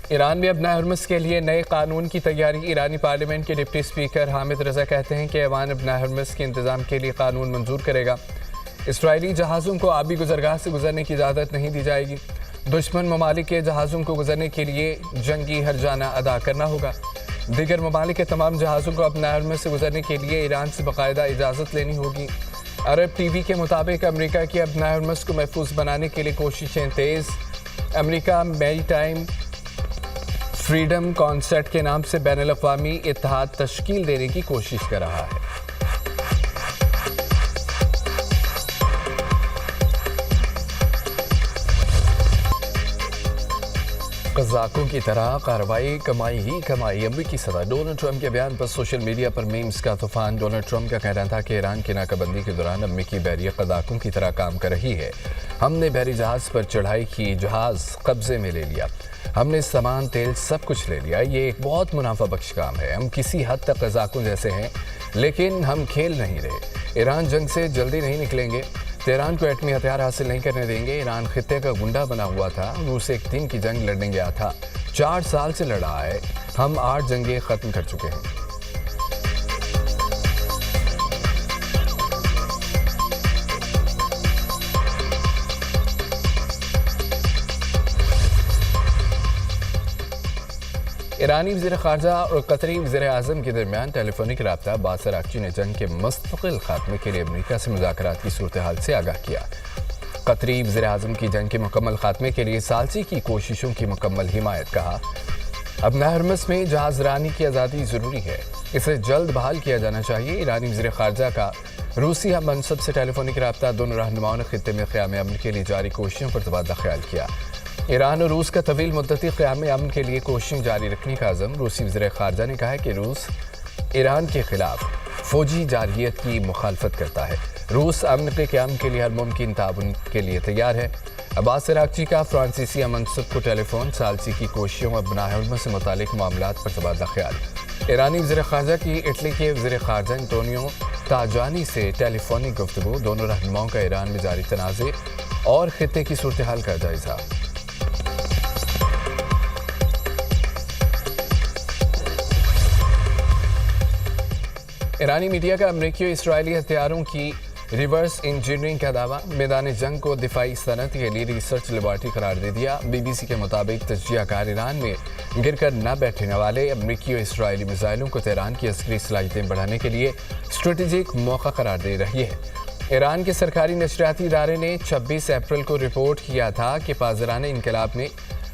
ایران میں ابنائے ہرمز کے لیے نئے قانون کی تیاری۔ ایرانی پارلیمنٹ کے ڈپٹی اسپیکر حامد رضا کہتے ہیں کہ ایوان ابنائے ہرمز کے انتظام کے لیے قانون منظور کرے گا۔ اسرائیلی جہازوں کو آبی گزرگاہ سے گزرنے کی اجازت نہیں دی جائے گی۔ دشمن ممالک کے جہازوں کو گزرنے کے لیے جنگی ہرجانہ ادا کرنا ہوگا۔ دیگر ممالک کے تمام جہازوں کو ابنائے ہرمز سے گزرنے کے لیے ایران سے باقاعدہ اجازت لینی ہوگی۔ عرب ٹی وی کے مطابق امریکہ کی ابنائے ہرمز کو محفوظ بنانے کے لیے کوششیں تیز۔ امریکہ میری ٹائم فریڈم کانسرٹ کے نام سے بین الاقوامی اتحاد تشکیل دینے کی کوشش کر رہا ہے۔ قزاقوں کی طرح کارروائی کمائی ہی کمائی۔ امریکی صدر ڈونلڈ ٹرمپ کے بیان پر سوشل میڈیا پر میمز کا طوفان۔ ڈونلڈ ٹرمپ کا کہنا تھا کہ ایران کی ناکہ بندی کے دوران امریکی بحریہ قزاقوں کی طرح کام کر رہی ہے۔ ہم نے بحری جہاز پر چڑھائی کی، جہاز قبضے میں لے لیا، ہم نے سامان تیل سب کچھ لے لیا۔ یہ ایک بہت منافع بخش کام ہے۔ ہم کسی حد تک قزاقوں جیسے ہیں لیکن ہم کھیل نہیں رہے۔ ایران جنگ سے جلدی نہیں نکلیں گے، تہران کو ایٹمی ہتھیار حاصل نہیں کرنے دیں گے۔ ایران خطے کا گنڈا بنا ہوا تھا، روس ایک دن کی جنگ لڑنے گیا تھا، 4 سال سے لڑ رہا ہے۔ ہم 8 جنگیں ختم کر چکے ہیں۔ ایرانی وزیر خارجہ اور قطری وزیر اعظم کے درمیان ٹیلی فونک رابطہ۔ باسر اراغچی نے جنگ کے مستقل خاتمے کے لیے امریکہ سے مذاکرات کی صورتحال سے آگاہ کیا۔ قطری وزیر اعظم کی جنگ کے مکمل خاتمے کے لیے ثالثی کی کوششوں کی مکمل حمایت۔ کہا ابنائے ہرمز میں جہاز رانی کی آزادی ضروری ہے، اسے جلد بحال کیا جانا چاہیے۔ ایرانی وزیر خارجہ کا روسی ہم منصب سے ٹیلی فونک رابطہ۔ دونوں رہنماؤں نے خطے میں قیام امن کے لیے جاری کوششوں پر تبادلہ خیال کیا۔ ایران اور روس کا طویل مدتی قیام امن کے لیے کوششیں جاری رکھنے کا عزم۔ روسی وزیر خارجہ نے کہا کہ روس ایران کے خلاف فوجی جارحیت کی مخالفت کرتا ہے۔ روس امن کے قیام کے لیے ہر ممکن تعاون کے لیے تیار ہے۔ عباس اراغچی کا فرانسیسی ہم منصب کو ٹیلی فون۔ ثالثی کی کوششوں اور ابنائے ہرمز سے متعلق معاملات پر تبادلہ خیال۔ ایرانی وزیر خارجہ کی اٹلی کے وزیر خارجہ انٹونیو تاجانی سے ٹیلی فونک گفتگو۔ دونوں رہنماؤں کا ایران میں جاری تنازع اور خطے کی صورتحال کا جائزہ۔ ایرانی میڈیا کا امریکی اور اسرائیلی ہتھیاروں کی ریورس انجینئرنگ کا دعویٰ۔ میدان جنگ کو دفاعی صنعت کے لیے ریسرچ لیبارٹری قرار دے دیا۔ بی بی سی کے مطابق تجزیہ کار ایران میں گر کر نہ بیٹھنے والے امریکی اور اسرائیلی میزائلوں کو تہران کی عسکری صلاحیتیں بڑھانے کے لیے اسٹریٹجک موقع قرار دے رہی ہے۔ ایران کے سرکاری نشریاتی ادارے نے 26 اپریل کو رپورٹ کیا تھا کہ پاسداران انقلاب نے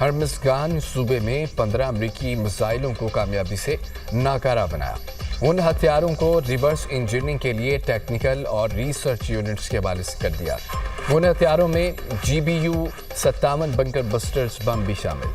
ہرمزگان صوبے میں 15 امریکی میزائلوں کو کامیابی سے ناکارہ بنایا۔ ان ہتھیاروں کو ریورس انجینئرنگ کے لیے ٹیکنیکل اور ریسرچ یونٹس کے حوالے سے کر دیا۔ ان ہتھیاروں میں GBU 57 بنکر بسٹرز بم بھی شامل۔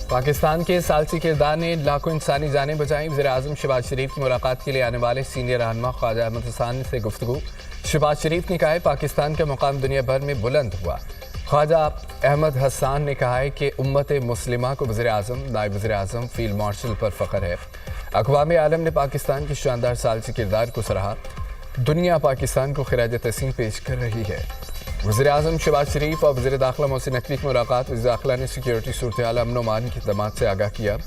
پاکستان کے ثالثی کردار نے لاکھوں انسانی جانیں بچائیں۔ وزیر اعظم شہباز شریف کی ملاقات کے لیے آنے والے سینئر رہنما خواجہ احمد حسان سے گفتگو۔ شہباز شریف نے کہا ہے پاکستان کا مقام دنیا بھر میں بلند ہوا۔ خواجہ احمد حسان نے کہا ہے کہ امت مسلمہ کو وزیر اعظم، نائب وزیر اعظم، فیلڈ مارشل پر فخر ہے۔ اقوام عالم نے پاکستان کی شاندار ثالثی کردار کو سراہا۔ دنیا پاکستان کو خراج تحسین پیش کر رہی ہے۔ وزیر اعظم شہباز شریف اور وزیر داخلہ محسن نقوی کی ملاقات۔ وزیر داخلہ نے سیکیورٹی صورتحال، امن و امان کے اقدامات سے آگاہ کیا۔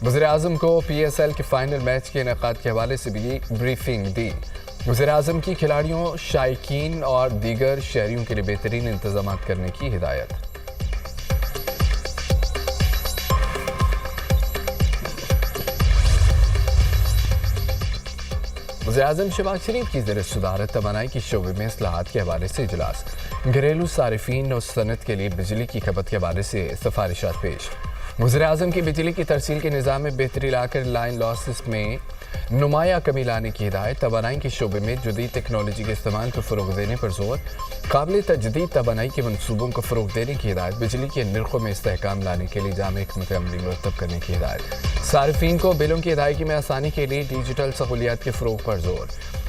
وزیر اعظم کو PSL کے فائنل میچ کے انعقاد کے حوالے سے بھی بریفنگ دی۔ وزیر اعظم کی کھلاڑیوں، شائقین اور دیگر شہریوں کے لیے بہترین انتظامات کرنے کی ہدایت۔ وزیر اعظم شہباز شریف کی زیر صدارت توانائی کے شعبے میں اصلاحات کے حوالے سے اجلاس۔ گھریلو صارفین اور صنعت کے لیے بجلی کی کھپت کے حوالے سے سفارشات پیش۔ وزیر اعظم کی بجلی کی ترسیل کے نظام میں بہتری لا کر لائن لاسز میں نمایاں کمی لانے کی ہدایت۔ توانائی کے شعبے میں جدید ٹیکنالوجی کے استعمال کو فروغ دینے پر زور۔ قابل تجدید توانائی کے منصوبوں کو فروغ دینے کی ہدایت۔ بجلی کے نرخوں میں استحکام لانے کے لیے جامع حکمت عملی مرتب کرنے کی ہدایت۔ صارفین کو بلوں کی ادائیگی میں آسانی کے لیے ڈیجیٹل سہولیات کے فروغ پر زور۔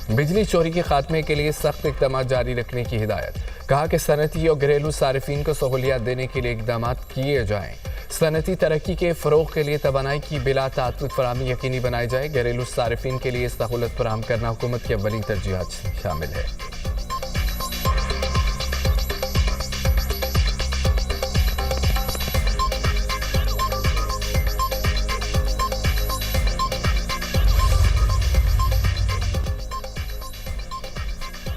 بجلی چوری کے خاتمے کے لیے سخت اقدامات جاری رکھنے کی ہدایت۔ کہا کہ صنعتی اور گھریلو صارفین کو سہولیات دینے کے لیے اقدامات کیے جائیں۔ صنعتی ترقی کے فروغ کے لیے توانائی کی بلا تعطل فراہمی یقینی بنائی جائے۔ گھریلو صارفین کے لیے سہولت فراہم کرنا حکومت کی اولین ترجیحات شامل ہے۔